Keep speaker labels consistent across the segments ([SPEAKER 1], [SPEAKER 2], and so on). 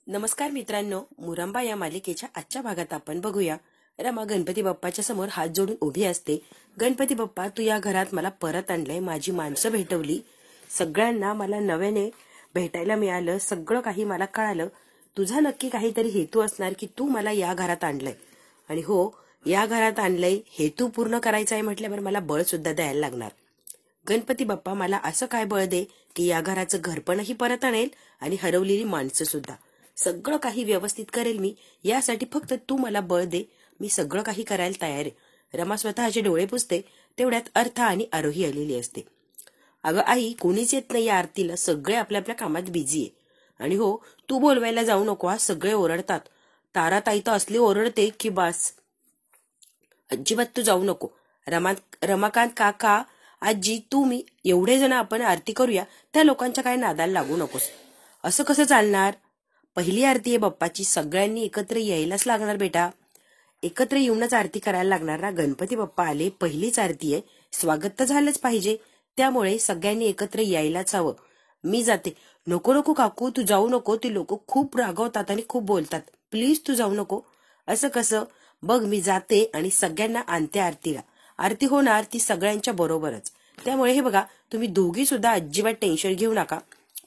[SPEAKER 1] नमस्कार मित्रांनो, मुरांबा या मालिकेच्या आजच्या भागात आपण बघूया. रमा गणपती बाप्पाच्या समोर हात जोडून उभी असते. गणपती बाप्पा, तू या घरात मला परत आणलंय, माझी माणसं भेटवली, सगळ्यांना मला नव्याने भेटायला मिळालं, सगळं काही मला कळालं. तुझा नक्की काहीतरी हेतू असणार की तू मला या घरात आणलंय. आणि हो, या घरात आणलंय, हेतू पूर्ण करायचा आहे म्हटल्यावर मला बळ सुद्धा द्यायला लागणार. गणपती बाप्पा, मला असं काय बळ दे की या घराचं घरपणही परत आणेल आणि हरवलेली माणसं सुद्धा. सगळं काही व्यवस्थित करेल मी, यासाठी फक्त तू मला बळ दे. मी सगळं काही करायला तयार आहे. रमा स्वतःचे डोळे पुसते, तेवढ्यात अर्था आणि आरोही आलेली असते. अगं आई, कोणीच येत नाही या आरतीला, सगळे आपल्या आपल्या कामात बिझी आहे. आणि हो, तू बोलवायला जाऊ नको, सगळे ओरडतात. ताराताई तर असली ओरडते की बास. अजिबात तू जाऊ नको. रमाकांत काका, आजी, तू, मी एवढे जण आपण आरती करूया, त्या लोकांच्या काय नादाला लागू नकोस. असं कसं चालणार? पहिली आरती आहे बाप्पाची, सगळ्यांनी एकत्र यायलाच लागणार बेटा. एकत्र येऊनच आरती करायला लागणार ना. गणपती बाप्पा आले, पहिलीच आरती आहे, स्वागत तर झालंच पाहिजे. त्यामुळे सगळ्यांनी एकत्र यायलाच हवं. मी जाते. नको नको काकू, तू जाऊ नको, ती लोक खूप रागवतात आणि खूप बोलतात, प्लीज तू जाऊ नको. असं कसं? बघ, मी जाते आणि सगळ्यांना आणते आरतीला. आरती होणार ती सगळ्यांच्या बरोबरच. त्यामुळे हे बघा, तुम्ही दोघी सुद्धा अजिबात टेन्शन घेऊ नका,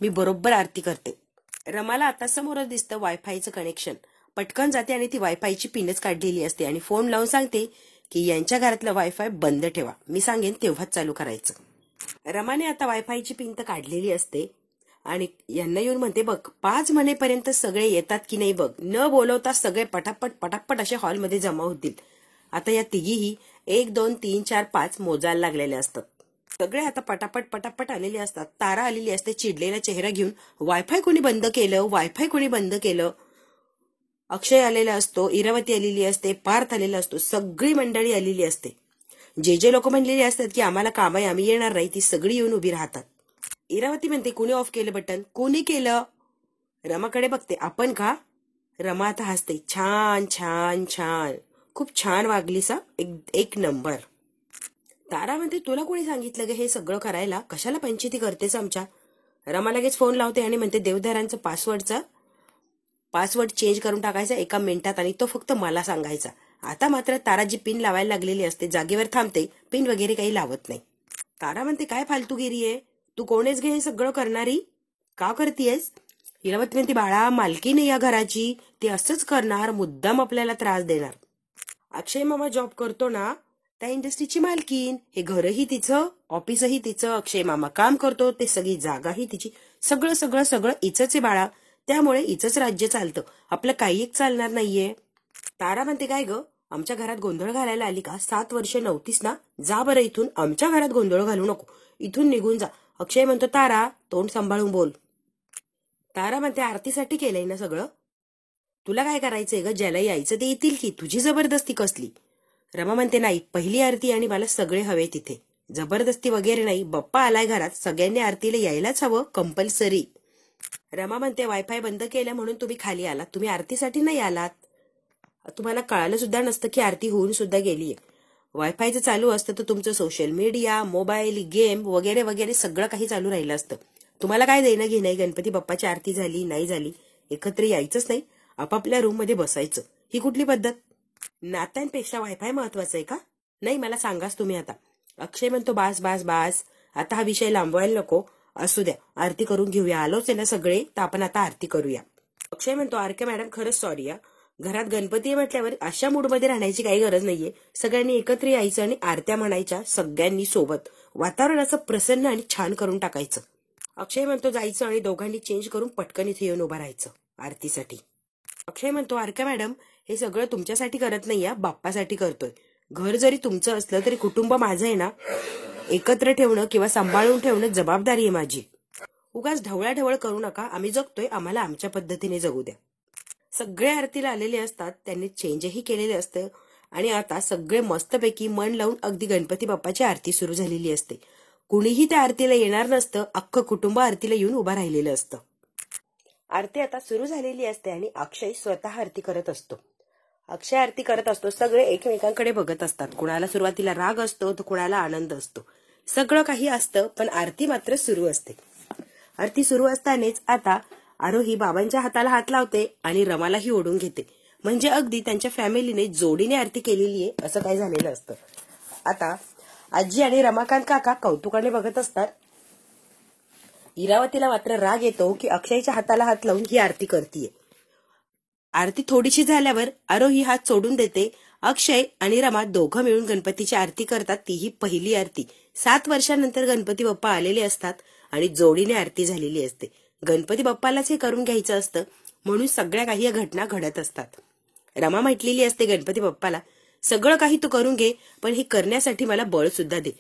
[SPEAKER 1] मी बरोबर आरती करते. रमाला आता समोरच दिसतं वायफायचं कनेक्शन. पटकन जाते आणि ती वायफायची पिनच काढलेली असते आणि फोन लावून सांगते की यांच्या घरातलं वायफाय बंद ठेवा, मी सांगेन तेव्हाच चालू करायचं. रमाने आता वायफायची पिन तर काढलेली असते आणि यांना येऊन म्हणते, बघ 5 म्हणेपर्यंत सगळे येतात की नाही बघ, न बोलवता सगळे पटापट पटापट असे हॉलमध्ये जमा होतील. आता या तिघीही 1 2 3 4 5 मोजायला लागलेले असतात. सगळे आता पटापट पटापट आलेले असतात. तारा आलेली असते चिडलेला चेहरा घेऊन, वायफाय कोणी बंद केलं, वायफाय कोणी बंद केलं. अक्षय आलेला असतो, इरावती आलेली असते, पार्थ आलेला असतो, सगळी मंडळी आलेली असते. जे लोक म्हणलेली असतात की आम्हाला काम आहे, आम्ही येणार नाही, ती सगळी येऊन उभी राहतात. इरावती म्हणते, कोणी ऑफ केलं बटन, कोणी केलं? रमाकडे बघते, आपण का? रमा आता हसते, छान छान छान, खूप छान वागलीस, एक नंबर. तारा म्हणते, तुला कोणी सांगितलं गे हे सगळं करायला, कशाला पंचायती करतेस आमच्या? रमा लगेच फोन लावते आणि म्हणते, देवदारांचं पासवर्ड चेंज करून टाकायचा 1 मिनिटात आणि तो फक्त मला सांगायचा. आता मात्र तारा जी पिन लावायला लागलेली असते जागेवर थांबते, पिन वगैरे काही लावत नाही. तारा म्हणते, काय फालतूगिरी आहे, तू कोणेच घे हे सगळं करणारी, का करतीयस? इरावती म्हणते, बाळा मालकी नाही या घराची, ते असंच करणार, मुद्दाम आपल्याला त्रास देणार. अक्षय मामा जॉब करतो ना, त्या इंडस्ट्रीची मालकीन, हे घरही तिचं, ऑफिसही तिचं, अक्षय मामा काम करतो, ते सगळी जागाही तिची, सगळं सगळं सगळं इचंच आहे बाळा. त्यामुळे इचंच राज्य चालतं, आपलं काही एक चालणार नाहीये. तारा म्हणते, काय ग, आमच्या घरात गोंधळ घालायला आली का? 7 वर्ष नव्हतीस ना, जा बरं इथून, आमच्या घरात गोंधळ घालू नको, इथून निघून जा. अक्षय म्हणतो, तारा तोंड सांभाळून बोल. तारा म्हणते, आरतीसाठी केलंय ना सगळं, तुला काय करायचंय ग, ज्याला यायचं ते येतील की, तुझी जबरदस्ती कसली? रमा म्हणते, नाही, पहिली आरती आणि मला सगळे हवे तिथे, जबरदस्ती वगैरे नाही, बाप्पा आलाय घरात, सगळ्यांनी आरतीला यायलाच हवं, कंपल्सरी. रमा म्हणते, वायफाय बंद केलं म्हणून तुम्ही खाली आलात, तुम्ही आरतीसाठी नाही आलात. तुम्हाला कळालं सुद्धा नसतं की आरती होऊन सुद्धा गेलीये. वायफायचं चालू असतं तर तुमचं सोशल मीडिया, मोबाईल, गेम वगैरे वगैरे सगळं काही चालू राहिलं असतं. तुम्हाला काय देणं घेणं? गणपती बाप्पाची आरती झाली नाही झाली, एकत्र यायचंच नाही, आपापल्या रूम मध्ये बसायचं. ही कुठली पद्धत? नात्यांपेक्षा वायफाय महत्वाचं आहे का? नाही, मला सांगाच तुम्ही आता. अक्षय म्हणतो, बास बास बास, आता हा विषय लांबवायला नको, असू द्या, आरती करून घेऊया, आलोच आहे ना सगळे, तर आपण आता आरती करूया. अक्षय म्हणतो, आरके मॅडम खरंच सॉरी या, घरात गणपती म्हटल्यावर अशा मूडमध्ये राहण्याची काही गरज नाहीये, सगळ्यांनी एकत्र यायचं आणि आरत्या म्हणायच्या सगळ्यांनी सोबत, वातावरण असं प्रसन्न आणि छान करून टाकायचं. अक्षय म्हणतो, जायचं आणि दोघांनी चेंज करून पटकन इथे येऊन उभं राहायचं आरतीसाठी. अक्षय म्हणतो, आरके मॅडम हे सगळं तुमच्यासाठी करत नाही, या बाप्पासाठी करतोय. घर जरी तुमचं असलं तरी कुटुंब माझं आहे ना, एकत्र ठेवणं किंवा सांभाळून ठेवणं जबाबदारी आहे माझी. उगाच ढवळाढवळ करू नका, आम्ही जगतोय, आम्हाला आमच्या पद्धतीने जगू द्या. सगळे आरतीला आलेले असतात, त्यांनी चेंजही केलेले असतं आणि आता सगळे मस्तपैकी मन लावून अगदी गणपती बाप्पाची आरती सुरू झालेली असते. कुणीही त्या आरतीला येणार नसतं, अख्खं कुटुंब आरतीला येऊन उभं राहिलेलं असतं. आरती आता सुरू झालेली असते आणि अक्षय स्वतः आरती करत असतो. अक्षय आरती करत असतो, सगळे एकमेकांकडे बघत असतात, कुणाला सुरुवातीला राग असतो तर कुणाला आनंद असतो, सगळं काही असतं, पण आरती मात्र सुरू असते. आरती सुरू असतानाच आता आरोही बाबांच्या हाताला हात लावते आणि रमालाही ओढून घेते. म्हणजे अगदी त्यांच्या फॅमिलीने जोडीने आरती केलेली आहे असं काय झालेलं असतं. आता आजी आणि रमाकांत काका कौतुकाने बघत असतात. इरावतीला मात्र राग येतो की अक्षयच्या हाताला हात लावून ही आरती करतीये. आरती थोडीशी झाल्यावर आरोही हात सोडून देते. अक्षय आणि रमा दोघं मिळून गणपतीची आरती करतात. तीही पहिली आरती. 7 वर्षांनंतर गणपती बाप्पा आलेले असतात आणि जोडीने आरती झालेली असते. गणपती बाप्पालाच हे करून घ्यायचं असतं म्हणून सगळ्या काही या घटना घडत असतात. रमा म्हटलेली असते गणपती बाप्पाला, सगळं काही तू करून घे पण हे करण्यासाठी मला बळ सुद्धा दे.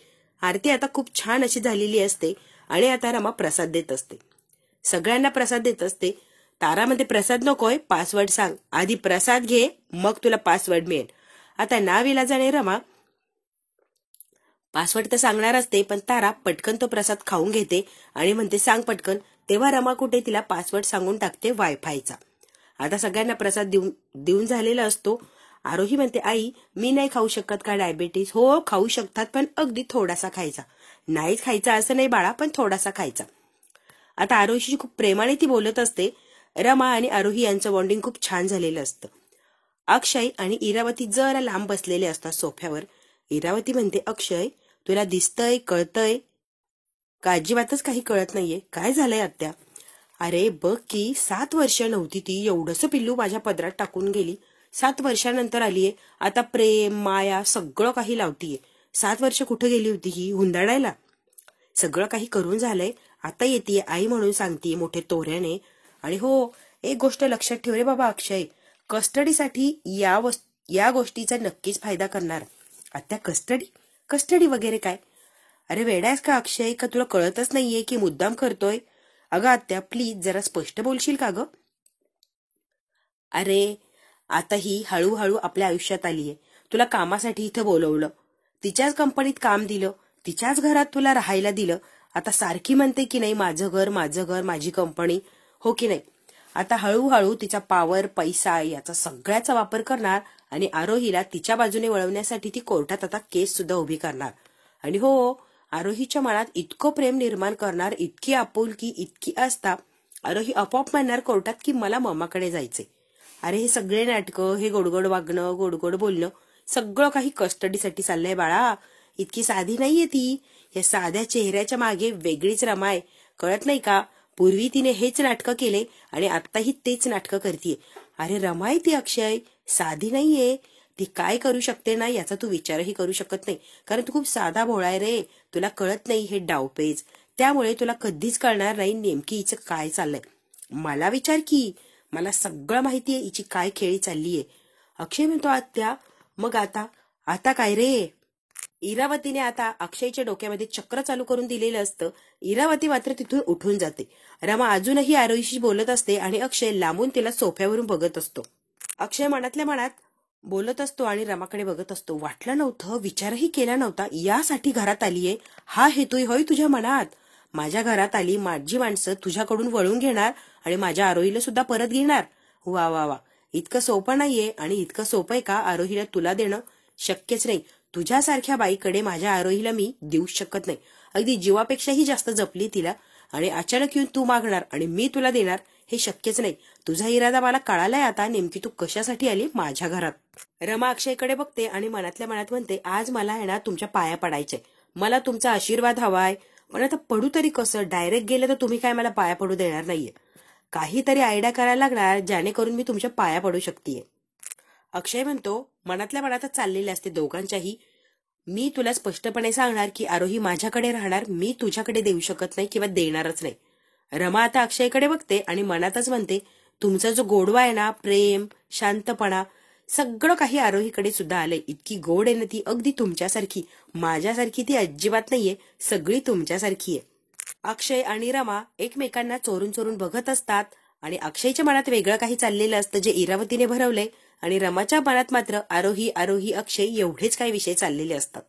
[SPEAKER 1] आरती आता खूप छान अशी झालेली असते आणि आता रमा प्रसाद देत असते. सगळ्यांना प्रसाद देत असते. तारामध्ये प्रसाद नकोय, पासवर्ड सांग. आधी प्रसाद घे मग तुला पासवर्ड मिळेल. आता नाविलाजाने रमा पासवर्ड तर सांगणार असते पण तारा पटकन तो प्रसाद खाऊन घेते आणि म्हणते सांग पटकन. तेव्हा रमा कुठे तिला पासवर्ड सांगून टाकते वायफायचा. आता सगळ्यांना प्रसाद देऊन झालेला असतो. आरोही म्हणते आई मी नाही खाऊ शकत का डायबिटीस. हो खाऊ शकतात पण अगदी थोडासा खायचा. नाहीच खायचा असं नाही बाळा पण थोडासा खायचा. आता आरोहीशी खूप प्रेमाने ती बोलत असते. रमा आणि आरोही यांचं बॉन्डिंग खूप छान झालेलं असतं. अक्षय आणि इरावती जरा लांब बसलेले असतात सोफ्यावर. इरावती म्हणते अक्षय तुला दिसतंय कळतंय का अजिबातच काही कळत नाहीये. काय झालंय आत्या. अरे बघ की 7 वर्ष नव्हती ती, एवढंसं पिल्लू माझ्या पदरात टाकून गेली. 7 वर्षानंतर आलीये. आता प्रेम माया सगळं काही लावतीये. 7 वर्ष कुठे गेली होती ही हुंदाडायला. सगळं काही करून झालंय. आता येते आई म्हणून सांगते मोठे तोऱ्याने. आणि हो एक गोष्ट लक्षात ठेव रे बाबा अक्षय, कस्टडीसाठी या गोष्टीचा नक्कीच फायदा करणार. आत्या कस्टडी वगैरे काय. अरे वेडायस का अक्षय, का तुला कळतच नाहीये की मुद्दाम करतोय. अगं आत्या प्लीज जरा स्पष्ट बोलशील का ग. अरे आता ही हळूहळू आपल्या आयुष्यात आलीये. तुला कामासाठी इथं बोलवलं, तिच्याच कंपनीत काम दिलं, तिच्याच घरात तुला राहायला दिलं. आता सारखी म्हणते की नाही माझं घर माझी कंपनी, हो की नाही. आता हळूहळू तिचा पावर पैसा याचा सगळ्याचा वापर करणार आणि आरोहीला तिच्या बाजूने वळवण्यासाठी ती कोर्टात आता केस सुद्धा उभी करणार. आणि हो आरोहीच्या मनात इतकं प्रेम निर्माण करणार, इतकी आपुलकी इतकी आस्था. आरोही आपोआप म्हणणार कोर्टात की मला मामाकडे जायचे. अरे हे सगळे नाटकं, हे गोडगोड वागणं, गोडगोड बोलणं सगळं काही कस्टडीसाठी चाललंय बाळा. इतकी साधी नाहीये ती. या साध्या चेहऱ्याच्या मागे वेगळीच रमाय, कळत नाही का. पूर्वी तिने हेच नाटकं केले आणि आत्ताही तेच नाटकं करतीये. अरे रमाय ती अक्षय, साधी नाहीये ती. काय करू शकते ना याचा तू विचारही करू शकत नाही, कारण तू खूप साधा भोळाय रे. तुला कळत नाही हे डावपेच, त्यामुळे तुला कधीच कळणार नाही नेमकी हिचं काय चाललंय. मला विचार की, मला सगळं माहितीये हिची काय खेळी चाललीये. अक्षय म्हणतो आत्या मग आता काय रे. इरावतीने आता अक्षयच्या डोक्यामध्ये चक्र चालू करून दिलेलं असतं. इरावती मात्र तिथून उठून जाते. रमा अजूनही आरोहीशी बोलत असते आणि अक्षय लांबून तिला सोफ्यावरून बघत असतो. अक्षय मनातल्या मनात बोलत असतो आणि रमाकडे बघत असतो. वाटलं नव्हतं, विचारही केला नव्हता, यासाठी घरात आलीये. हा हेतू होय तुझ्या मनात. माझ्या घरात आली, माझी माणसं तुझ्याकडून वळून घेणार आणि माझ्या आरोहीला सुद्धा परत घेणार. वा वा वा, इतकं सोपं नाहीये. आणि इतकं सोपं आहे का आरोहीला तुला देणं. शक्यच नाही. तुझ्यासारख्या बाईकडे माझ्या आरोहीला मी देऊ शकत नाही. अगदी जीवापेक्षाही जास्त जपली तिला आणि अचानक येऊन तू मागणार आणि मी तुला देणार, हे शक्यच नाही. तुझा इरादा मला कळालाय आता, नेमकी तू कशासाठी आली माझ्या घरात. रमा अक्षयकडे बघते आणि मनातल्या मनात म्हणते आज मला आहे ना तुमच्या पाया पडायचंय. मला तुमचा आशीर्वाद हवाय. पण आता पडू तरी कसं. डायरेक्ट गेलं तर तुम्ही काय मला पाया पडू देणार नाहीये. काहीतरी आयडिया करायला लागणार ज्याने करून मी तुमच्या पाया पडू शकतेय. अक्षय म्हणतो मनातल्या मनातच चाललेले असते दोघांच्याही. मी तुला स्पष्टपणे सांगणार की आरोही माझ्याकडे राहणार, मी तुझ्याकडे देऊ शकत नाही किंवा देणारच नाही. रमा आता अक्षयकडे बघते आणि मनातच म्हणते तुमचा जो गोडवा आहे ना, प्रेम शांतपणा सगळं काही आरोहीकडे सुद्धा आलंय. इतकी गोड आहे ना ती, अगदी तुमच्यासारखी. माझ्यासारखी ती अजिबात नाहीये, सगळी तुमच्यासारखी आहे. अक्षय आणि रमा एकमेकांना चोरून चोरून बघत असतात आणि अक्षयच्या मनात वेगळं काही चाललेलं असतं जे इरावतीने भरवलंय आणि रमाच्या मनात मात्र आरोही अक्षय एवढेच काही विषय चाललेले असतात.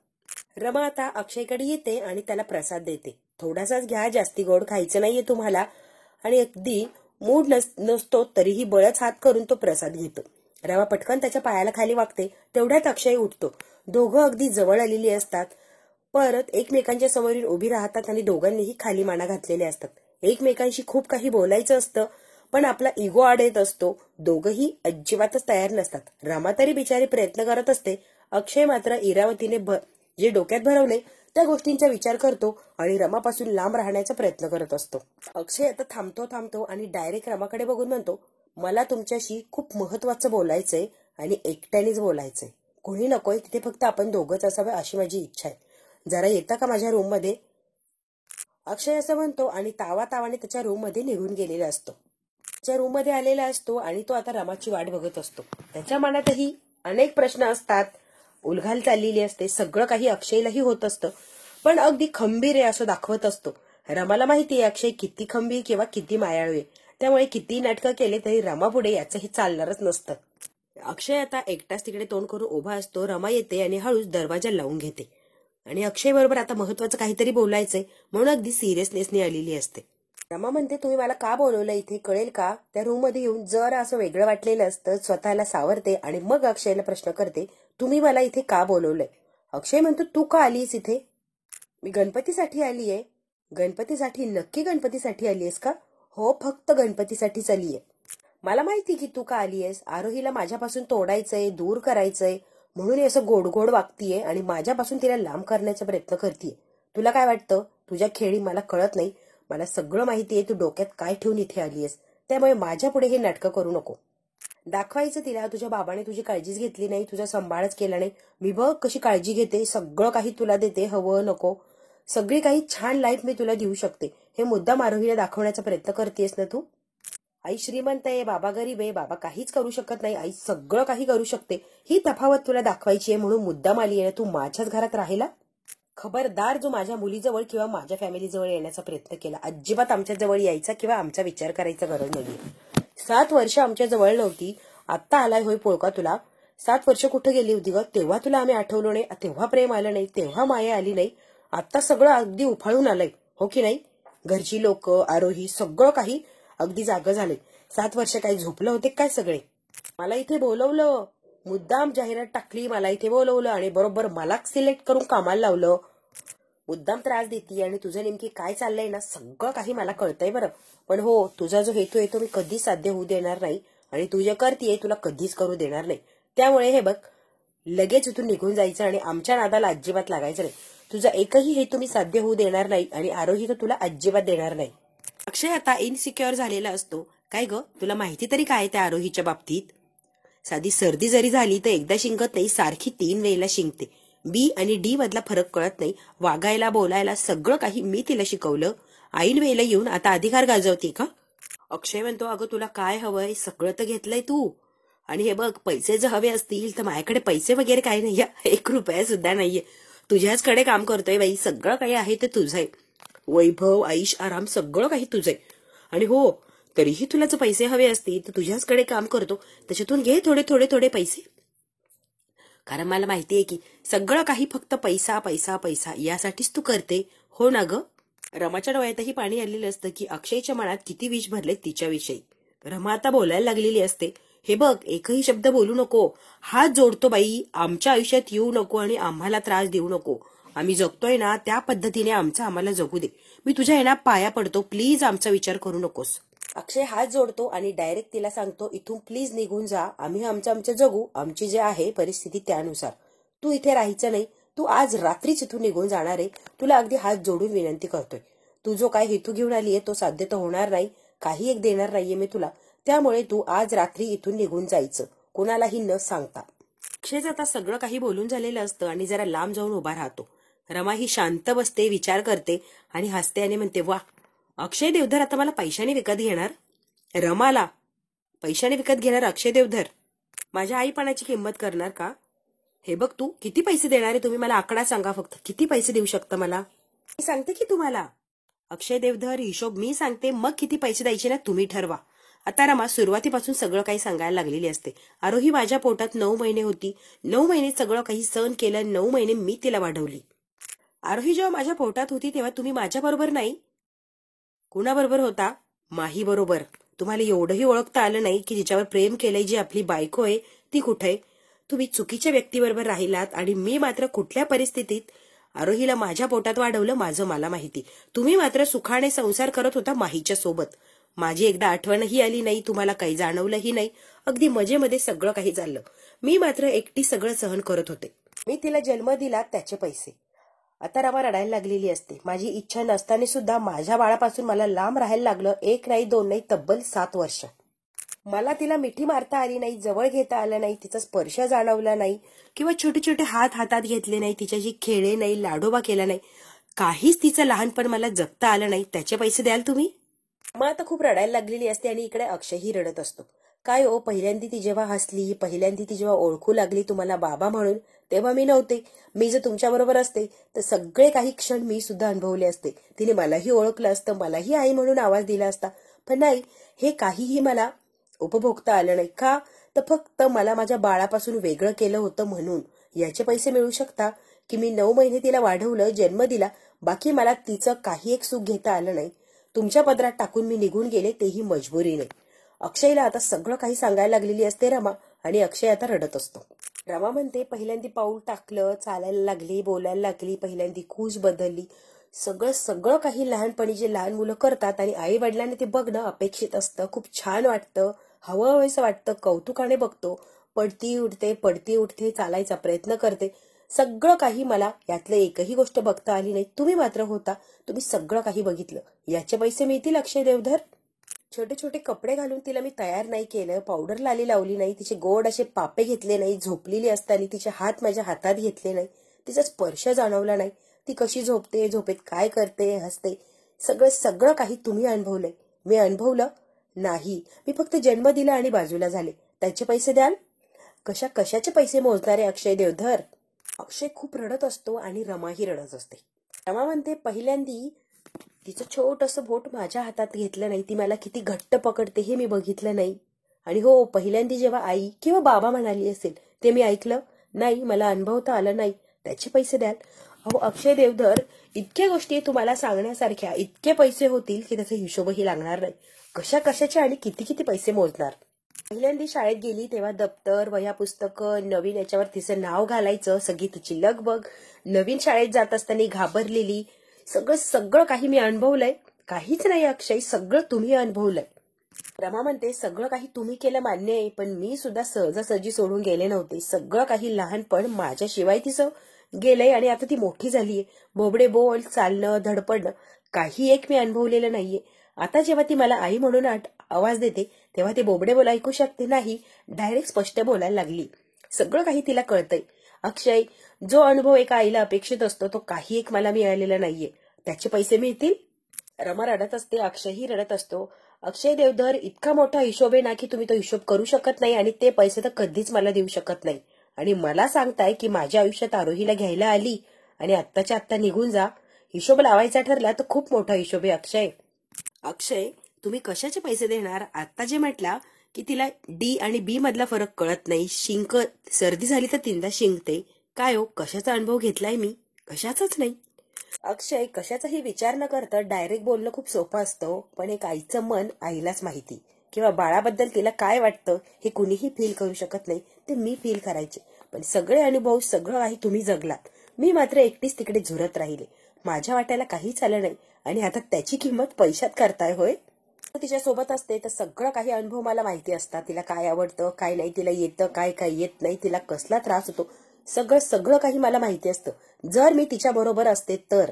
[SPEAKER 1] रमा आता अक्षयकडे येते आणि त्याला प्रसाद देते. थोडासाच घ्या, जास्ती गोड खायचं नाहीये तुम्हाला. आणि अगदी मूड नसतो तरीही बळच हात करून तो प्रसाद घेतो. रमा पटकन त्याच्या पायाला खाली वागते. तेवढ्यात अक्षय उठतो. दोघं अगदी जवळ आलेली असतात. परत एकमेकांच्या समोरील उभी राहतात आणि दोघांनीही खाली माना घातलेले असतात. एकमेकांशी खूप काही बोलायचं असतं पण आपला इगो आड येत असतो. दोघही अजिबातच तयार नसतात. रमा तरी बिचारी प्रयत्न करत असते. अक्षय मात्र इरावतीने जे डोक्यात भरवले त्या गोष्टींचा विचार करतो आणि रमापासून लांब राहण्याचा प्रयत्न करत असतो. अक्षय आता थांबतो आणि डायरेक्ट रमाकडे बघून म्हणतो, मला तुमच्याशी खूप महत्वाचं बोलायचंय आणि एकट्यानेच बोलायचंय. कोणी नकोय, तिथे फक्त आपण दोघंच असावं अशी माझी इच्छा आहे. जरा येता का माझ्या रूम मध्ये? अक्षय असं म्हणतो आणि तावातावाने त्याच्या रूम मध्ये निघून गेलेला असतो. त्याच्या रूम मध्ये आलेला असतो आणि तो आता रमाची वाट बघत असतो. त्याच्या मनातही अनेक प्रश्न असतात. उलघाल चाललेली असते. सगळं काही अक्षयलाही होत असतं, पण अगदी खंबीर आहे असं दाखवत असतो. रमाला माहिती आहे अक्षय किती खंबीर किंवा किती मायाळू आहे. त्यामुळे किती नाटकं केले तरी रमा पुढे याचं हे चालणारच नसतं. अक्षय आता एकटाच तिकडे तोंड करून उभा असतो. रमा येते आणि हळूच दरवाजा लावून घेते आणि अक्षय बरोबर आता महत्वाचं काहीतरी बोलायचंय म्हणून अगदी सिरियसनेसने आलेली असते. रमा म्हणते, तुम्ही मला का बोलवलं इथे कळेल का? त्या रूम मध्ये येऊन जरा असं वेगळं वाटलेलं असतं. स्वतःला सावरते आणि मग अक्षयला प्रश्न करते, तुम्ही मला इथे का बोलवलंय? अक्षय म्हणतो, तू का आलीस इथे? मी गणपतीसाठी आलीये. गणपतीसाठी? नक्की गणपतीसाठी आलीयस का? हो, फक्त गणपतीसाठीच आलीये. मला माहिती की तू का आलीयस. आरोहीला माझ्यापासून तोडायचंय, दूर करायचंय म्हणून असं गोड गोड वागतीये आणि माझ्यापासून तिला लांब करण्याचा प्रयत्न करतीये. तुला काय वाटतं? तुझ्या खेळी मला कळत नाही. मला सगळं माहितीये तू डोक्यात काय ठेवून इथे आलीयस. त्यामुळे माझ्या पुढे हे नाटकं करू नको. दाखवायचं तिला तुझ्या बाबाने तुझी काळजीच घेतली नाही, तुझा सांभाळच केला नाही. मी बघ कशी काळजी घेते, सगळं काही तुला देते, हवं नको सगळी काही छान लाईफ मी तुला देऊ शकते. हे मुद्दाम आरोहीला दाखवण्याचा प्रयत्न करतेस ना तू. आई श्रीमंत आहे, बाबा गरीब आहे. बाबा काहीच करू शकत नाही, आई सगळं काही करू शकते. ही तफावत तुला दाखवायची आहे म्हणून मुद्दाम आली आहे तू माझ्याच घरात राहिला. खबरदार जो माझ्या मुलीजवळ किंवा माझ्या फॅमिलीजवळ येण्याचा प्रयत्न केला, अजिबात आमच्या जवळ यायचा किंवा आमचा विचार करायचा गरज नाहीये. 7 वर्ष आमच्या जवळ नव्हती, आता आलाय होय पोळका तुला. 7 वर्ष कुठे गेली होती ग? तेव्हा तुला आम्ही आठवलो नाही, तेव्हा प्रेम आलं नाही, तेव्हा माया आली नाही. आता सगळं अगदी उफाळून आलंय, हो की नाही? घरची लोक, आरोही सगळं काही अगदी जागं झाले. 7 वर्ष काही झोपलं होते काय सगळे? मला इथे बोलवलं, मुद्दाम जाहिरात टाकली, मला इथे बोलवलं आणि बरोबर मला सिलेक्ट करून कामाला लावलं. मुद्दाम त्रास देते आणि तुझं नेमकी काय चाललंय ना सगळं काही मला कळतंय बरं. पण हो, तुझा जो हेतू आहे तो मी कधीच साध्य होऊ देणार नाही आणि तू जे करतेय तुला कधीच करू देणार नाही. त्यामुळे हे बघ, लगेच इथून निघून जायचं आणि आमच्या नादाला अजिबात लागायचं नाही. तुझा एकही हेतू मी साध्य होऊ देणार नाही आणि आरोही तर तुला अजिबात देणार नाही. अक्षय आता इनसिक्युअर झालेला असतो. काय ग, तुला माहिती तरी काय त्या आरोहीच्या बाबतीत? साधी सर्दी जरी झाली तर एकदा शिंकत नाही, सारखी 3 वेळेला शिंकते. बी आणि डी मधला फरक कळत नाही. वागायला बोलायला सगळं काही मी तिला शिकवलं. ऐन वेळेला येऊन आता अधिकार गाजवते का? अक्षय म्हणतो, अगं तुला काय हवंय सगळं तर घेतलंय तू. आणि हे बघ, पैसे जर हवे असतील तर माझ्याकडे पैसे वगैरे काही नाहीये, 1 रुपया सुद्धा नाहीये. तुझ्याचकडे काम करतोय बाई, सगळं काही आहे ते तुझं आहे. वैभव, ऐश आराम सगळं काही तुझं आहे. आणि हो, तरीही तुला जर पैसे हवे असतील तर तुझ्याचकडे काम करतो, त्याच्यातून घे थोडे थोडे थोडे पैसे. कारण मला माहितीये की सगळं काही फक्त पैसा पैसा पैसा यासाठीच तू करते, हो ना ग? रमाच्या डोळ्यातही पाणी आलेलं असतं की अक्षयच्या मनात किती विष भरले तिच्याविषयी. रमा आता बोलायला लागलेली असते, हे बघ एकही शब्द बोलू नको, हात जोडतो बाई, आमच्या आयुष्यात येऊ नको आणि आम्हाला त्रास देऊ नको. आम्ही जगतोय ना त्या पद्धतीने आमचं आम्हाला जगू दे. मी तुझ्या येण्या पाया पडतो, प्लीज आमचा विचार करू नकोस. अक्षय हात जोडतो आणि डायरेक्ट तिला सांगतो, इथून प्लीज निघून जा, आम्ही आमचं जगू, आमची जे आहे परिस्थिती त्यानुसार. तू इथे राहायचं नाही, तू आज रात्रीच इथून निघून जाणार आहे. तुला अगदी हात जोडून विनंती करतोय. तू जो काय हेतू घेऊन आलीये तो साध्य तर होणार नाही, काही एक देणार नाहीये मी तुला. त्यामुळे तू आज रात्री इथून निघून जायचं, कोणालाही न सांगता. अक्षय आता सगळं काही बोलून झालेलं असतं आणि जरा लांब जाऊन उभा राहतो. रमा ही शांत बसते, विचार करते आणि हसते आणि म्हणते, वा, अक्षय देवधर आता मला पैशाने विकत घेणार? रमाला पैशाने विकत घेणार अक्षय देवधर? माझ्या आईपणाची किंमत करणार का? हे बघ, तू किती पैसे देणार आहे? तुम्ही मला आकडा सांगा फक्त, किती पैसे देऊ शकता मला? मी सांगते की तुम्हाला. अक्षय देवधर, हिशोब मी सांगते, मग किती पैसे द्यायचे ना तुम्ही ठरवा. आता रमा सुरुवातीपासून सगळं काही सांगायला लागलेली असते. आरोही माझ्या पोटात 9 महिने होती, 9 महिने सगळं काही सहन केलं, 9 महिने मी तिला वाढवली. आरोही जेव्हा माझ्या पोटात होती तेव्हा तुम्ही माझ्या बरोबर नाही, कुणाबरोबर होता? माही बरोबर. तुम्हाला एवढंही ओळखता आलं नाही की जिच्यावर प्रेम केलंय, जी आपली बायको आहे ती कुठे? तुम्ही चुकीच्या व्यक्तीबरोबर राहिलात आणि मी मात्र कुठल्या परिस्थितीत आरोहीला माझ्या पोटात वाढवलं माझं मला माहिती. तुम्ही मात्र सुखाने संसार करत होता माहीच्या सोबत. माझी एकदा आठवणही आली नाही, तुम्हाला काही जाणवलंही नाही. अगदी मजेमध्ये सगळं काही चाललं. मी मात्र एकटी सगळं सहन करत होते. मी तिला जन्म दिला त्याचे पैसे. आता रमा रडायला लागलेली असते. माझी इच्छा नसताना सुद्धा माझ्या बाळापासून मला लांब राहायला लागलं. 1 नाही 2 नाही, तब्बल 7 वर्ष. मला तिला मिठी मारता आली नाही, जवळ घेता आलं नाही, तिचा स्पर्श जाणवला नाही किंवा छोटे छोटे हात हातात घेतले नाही, तिच्याशी खेळे नाही, लाडोबा केला नाही. काहीच तिचं लहानपण मला जगता आलं नाही. त्याचे पैसे द्याल तुम्ही? मग आता खूप रडायला लागलेली असते आणि इकडे अक्षयही रडत असतो. काय हो, पहिल्यांदी ती जेव्हा हसली, पहिल्यांदी ती जेव्हा ओळखू लागली तुम्हाला बाबा म्हणून, तेव्हा मी नव्हते. मी जर तुमच्याबरोबर असते तर सगळे काही क्षण मी सुद्धा अनुभवले असते. तिने मलाही ओळखलं असतं, मलाही आई म्हणून आवाज दिला असता. पण नाही, हे काहीही मला उपभोगता आलं नाही. का? तर फक्त मला माझ्या बाळापासून वेगळं केलं होतं म्हणून. याचे पैसे मिळू शकता की मी 9 महिने तिला वाढवलं, जन्म दिला, बाकी मला तिचं काही एक सुख घेता आलं नाही. तुमच्या पदरात टाकून मी निघून गेले, तेही मजबुरीने. अक्षयला आता सगळं काही सांगायला लागलेली असते रमा, आणि अक्षय आता रडत असतो. रमा म्हणते, पहिल्यांदी पाऊल टाकलं, चालायला लागली, बोलायला लागली, पहिल्यांदी कूच बदलली. सगळं सगळं काही लहानपणी जे लहान मुलं करतात आणि आई वडिलांनी ते बघणं अपेक्षित असतं. खूप छान वाटतं, हवंसं वाटतं, कौतुकाने बघतो. पडती उठते, चालायचा प्रयत्न करते. सगळं काही मला यातलं एकही गोष्ट बघता आली नाही. तुम्ही मात्र होता, तुम्ही सगळं काही बघितलं. याचे पैसे मिळतील अक्षय देवधर? छोटे छोटे कपडे घालून तिला मी तयार नाही केलं, पावडर लावली नाही, तिचे गोड असे पापे घेतले नाही, झोपलेली असताना तिचे हात माझ्या हातात घेतले नाही, तिचा स्पर्श जाणवला नाही. ती कशी झोपते, झोपेत काय करते, हसते, सगळं सगळं काही तुम्ही अनुभवलंय. मी अनुभवलं नाही. मी फक्त जन्म दिला आणि बाजूला झाले. त्याचे पैसे द्याल? कशाचे पैसे मोजणारे अक्षय देवधर? अक्षय खूप रडत असतो आणि रमाही रडत असते. रमा म्हणते, पहिल्यांदी तिचं छोटंसं बोट माझ्या हातात घेतलं नाही, ती मला किती घट्ट पकडते हे मी बघितलं नाही. आणि हो, पहिल्यांदी जेव्हा आई किंवा बाबा म्हणाली असेल ते मी ऐकलं नाही, मला अनुभवता आलं नाही. त्याचे पैसे द्याल? अहो अक्षय देवधर, इतक्या गोष्टी तुम्हाला सांगण्यासारख्या, इतके पैसे होतील की त्याचा हिशोबही लागणार नाही. कशाचे आणि किती किती पैसे मोजणार. पहिल्यांदा शाळेत गेली तेव्हा दप्तर, वह्या, पुस्तकं, नवीन याच्यावर तिचं नाव घालायचं, सगळी तिची लगबग. नवीन शाळेत जात असताना घाबरलेली. सगळं सगळं काही मी अनुभवलंय. काहीच नाही अक्षय, सगळं तुम्ही अनुभवलंय. रमा म्हणते, सगळं काही तुम्ही केलं मान्य आहे, पण मी सुद्धा सहजासहजी सोडून गेले नव्हते. सगळं काही लहानपण माझ्याशिवाय तिचं गेलंय आणि आता ती मोठी झालीये. बोबडे बोल, चालणं, धडपडणं, काही एक मी अनुभवलेलं नाहीये. आता जेव्हा ती मला आई म्हणून आवाज देते तेव्हा ते बोबडे बोल ऐकू शकते नाही, डायरेक्ट स्पष्ट बोलायला लागली. सगळं काही तिला कळतंय. अक्षय, जो अनुभव एका आईला अपेक्षित असतो तो काही एक मला मिळालेला नाहीये. त्याचे पैसे मिळतील? रमा रडत असते, अक्षयही रडत असतो. अक्षय देवधर, इतका मोठा हिशोब आहे ना की तुम्ही तो हिशोब करू शकत नाही आणि ते पैसे तर कधीच मला देऊ शकत नाही. आणि मला सांगताय की माझ्या आयुष्यात आरोहीला घ्यायला आली आणि आत्ताच्या आत्ता निघून जा. हिशोब लावायचा ठरला तर खूप मोठा हिशोब आहे अक्षय. अक्षय, तुम्ही कशाचे पैसे देणार? आता जे म्हटला की तिला डी आणि बी मधला फरक कळत नाही, सर्दी झाली तर 3दा शिंकते. काय हो, कशाचा अनुभव घेतलाय मी? कशाचाच नाही. अक्षय, कशाचाही विचार न करता डायरेक्ट बोलणं खूप सोपं असतं, पण एक आईचं मन आईलाच माहिती, किंवा बाळाबद्दल तिला काय वाटतं हे कुणीही फील करू शकत नाही. ते मी फील करायचे. पण सगळे अनुभव, सगळं काही तुम्ही जगलात. मी मात्र एकटीच तिकडे झुरत राहिले. माझ्या वाट्याला काहीच आलं नाही आणि आता त्याची किंमत पैशात करताय होय? तिच्या सोबत असते तर सगळं काही अनुभव मला माहिती असतात. तिला काय आवडतं, काय नाही, तिला येतं काय, काय येत नाही, तिला कसला त्रास होतो, सगळं काही मला माहिती असतं. जर मी तिच्या बरोबर असते तर.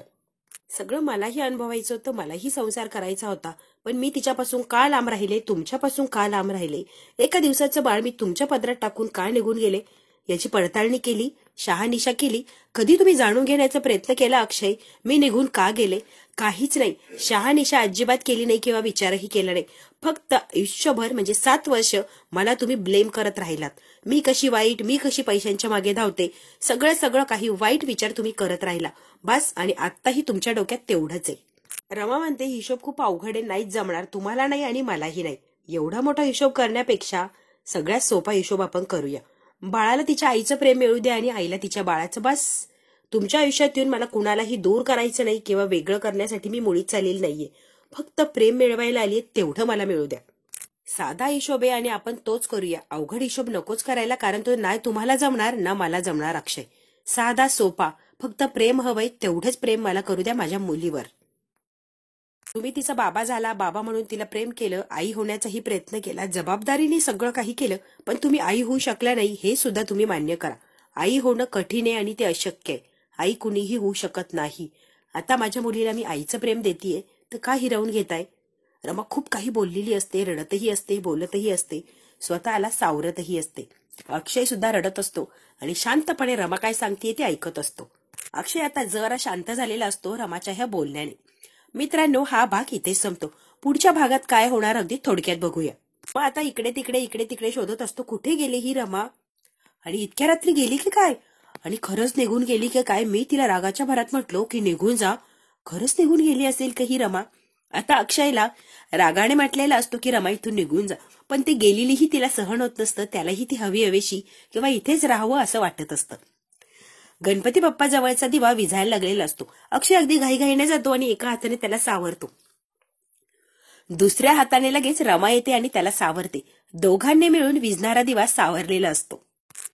[SPEAKER 1] सगळं मलाही अनुभवायचं होतं, मलाही संसार करायचा होता. पण मी तिच्यापासून का लांब राहिले, तुमच्यापासून का लांब राहिले? एका दिवसाचं बाळ मी तुमच्या पदरात टाकून का निघून गेले याची पडताळणी केली, शहानिशा केली? कधी तुम्ही जाणून घेण्याचा प्रयत्न केला अक्षय, मी निघून का गेले? काहीच नाही. शहानिशा अजिबात केली नाही किंवा विचारही केला नाही. फक्त आयुष्यभर म्हणजे 7 वर्ष मला तुम्ही ब्लेम करत राहिलात. मी कशी वाईट, मी कशी पैशांच्या मागे धावते, सगळं काही वाईट विचार तुम्ही करत राहिला. बस, आणि आत्ताही तुमच्या डोक्यात तेवढंच आहे. रमा म्हणते, हिशोब खूप अवघड आहे, नाहीच जमणार, तुम्हाला नाही आणि मलाही नाही. एवढा मोठा हिशोब करण्यापेक्षा सगळ्यात सोपा हिशोब आपण करूया. बाळाला तिच्या आईचं प्रेम मिळू द्या आणि आईला तिच्या बाळाचं. बस. तुमच्या आयुष्यात येऊन मला कुणालाही दूर करायचं नाही किंवा वेगळं करण्यासाठी मी मुळीच चाललेली नाहीये. फक्त प्रेम मिळवायला आलीये, तेवढं मला मिळू द्या. साधा हिशोब आहे आणि आपण तोच करूया. अवघड हिशोब नकोच करायला, कारण तो नाही तुम्हाला जमणार ना मला जमणार अक्षय. साधा सोपा, फक्त प्रेम हवंय, तेवढंच प्रेम मला करू द्या माझ्या मुलीवर. तुम्ही तिचा बाबा झाला, बाबा म्हणून तिला प्रेम केलं, आई होण्याचाही प्रयत्न केला, जबाबदारीने सगळं काही केलं, पण तुम्ही आई होऊ शकला नाही हे सुद्धा तुम्ही मान्य करा. आई होणं कठीण आहे आणि ते अशक्य आहे. आई कुणीही होऊ शकत नाही. आता माझ्या मुलीला मी आईचं प्रेम देतीये तर का हिरावून घेताय? रमा खूप काही बोललेली असते, रडतही असते, बोलतही असते, स्वतःला सावरतही असते. अक्षय सुद्धा रडत असतो आणि शांतपणे रमा काय सांगतेय ते ऐकत असतो. अक्षय आता जरा शांत झालेला असतो रमाच्या ह्या बोलण्याने. मित्रांनो, हा भाग इथेच संपतो. पुढच्या भागात काय होणार अगदी थोडक्यात बघूया. मग आता इकडे तिकडे शोधत असतो, कुठे गेली ही रमा? आणि इतक्या रात्री गेली की काय? आणि खरंच निघून गेली की काय? मी तिला रागाच्या भरात म्हटलो की निघून जा, खरंच निघून गेली असेल का ही रमा? आता अक्षयला रागाने म्हटलेला असतो की रमा इथून निघून जा, पण ती गेलेलीही तिला सहन होत नसतं. त्यालाही ती हवीशी किंवा इथेच राहावं असं वाटत असतं. गणपती बाप्पा जवळचा दिवा विझायला लागलेला असतो. अक्षय अगदी घाईघाईने जातो आणि एका हाताने त्याला सावरतो, दुसऱ्या हाताने लगेच रमा येते आणि त्याला सावरते. दोघांनी मिळून विझणारा दिवा सावरलेला असतो.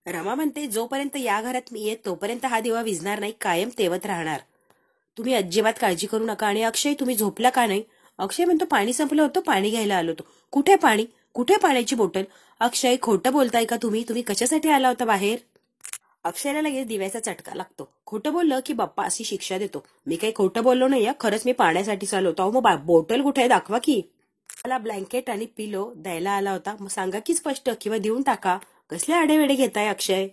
[SPEAKER 1] रमा म्हणते, जोपर्यंत या घरात मी येत तोपर्यंत हा दिवा विझणार नाही, कायम तेवत राहणार. तुम्ही अजिबात काळजी करू नका. आणि अक्षय, तुम्ही झोपला का नाही? अक्षय म्हणतो, पाणी संपलं होतं, पाणी घ्यायला आलो होतो. कुठे पाणी? कुठे पाण्याची बॉटल? अक्षय, खोटं बोलताय का तुम्ही? तुम्ही कशासाठी आला होता बाहेर? अक्षयला लगेच दिव्याचा चटका लागतो. खोटं बोललं की बाप्पा अशी शिक्षा देतो. मी काही खोटं बोललो नाही, खरंच मी पाण्यासाठी चाललो होतो. मग बॉटल कुठे आहे, दाखवा की. मला ब्लँकेट आणि पिलो द्यायला आला होता, मग सांगा की स्पष्ट, किंवा देऊन टाका. कसले आडेवेडे घेताय अक्षय?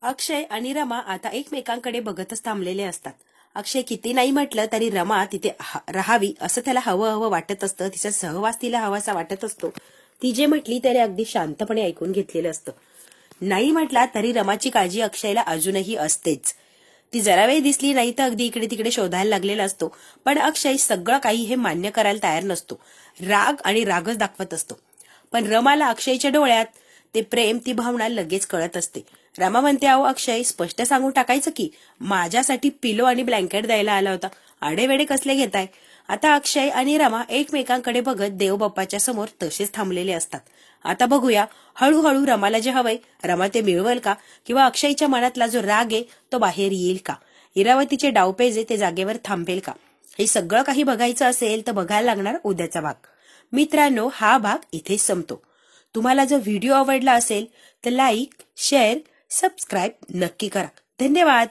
[SPEAKER 1] अक्षय आणि रमा आता एकमेकांकडे बघतच थांबलेले असतात. अक्षय किती नाही म्हटलं तरी रमा तिथे राहावी असं त्याला हवं वाटत असतं. तिचा सहवास तिला हवासा वाटत असतो. ती जे म्हटली त्याने अगदी शांतपणे ऐकून घेतलेलं असतं. नाही म्हटला तरी रमाची काळजी अक्षयला अजूनही असतेच. ती जरा वेळ दिसली नाही तर अगदी इकडे तिकडे शोधायला लागलेला असतो. पण अक्षय सगळं काही हे मान्य करायला तयार नसतो. राग आणि रागच दाखवत असतो. पण रमाला अक्षयच्या डोळ्यात ते प्रेम, ती भावना लगेच कळत असते. रमा म्हणते, अहो अक्षय, स्पष्ट सांगून टाकायचं की माझ्यासाठी पिलो आणि ब्लँकेट द्यायला आला होता, आडेवेडे कसले घेताय? आता अक्षय आणि रमा एकमेकांकडे बघत देवबाप्पाच्या समोर तसेच थांबलेले असतात. आता बघूया हळूहळू रमाला जे हवंय रमा ते मिळवेल का, किंवा अक्षयच्या मनातला जो राग आहे तो बाहेर येईल का? इरावतीचे डावपेच ते जागेवर थांबेल का? हे सगळं काही बघायचं असेल तर बघायला लागणार उद्याचा भाग. मित्रांनो, हा भाग इथेच संपतो. तुम्हाला जर व्हिडिओ आवडला असेल तर लाईक, शेअर, सबस्क्राईब नक्की करा. धन्यवाद.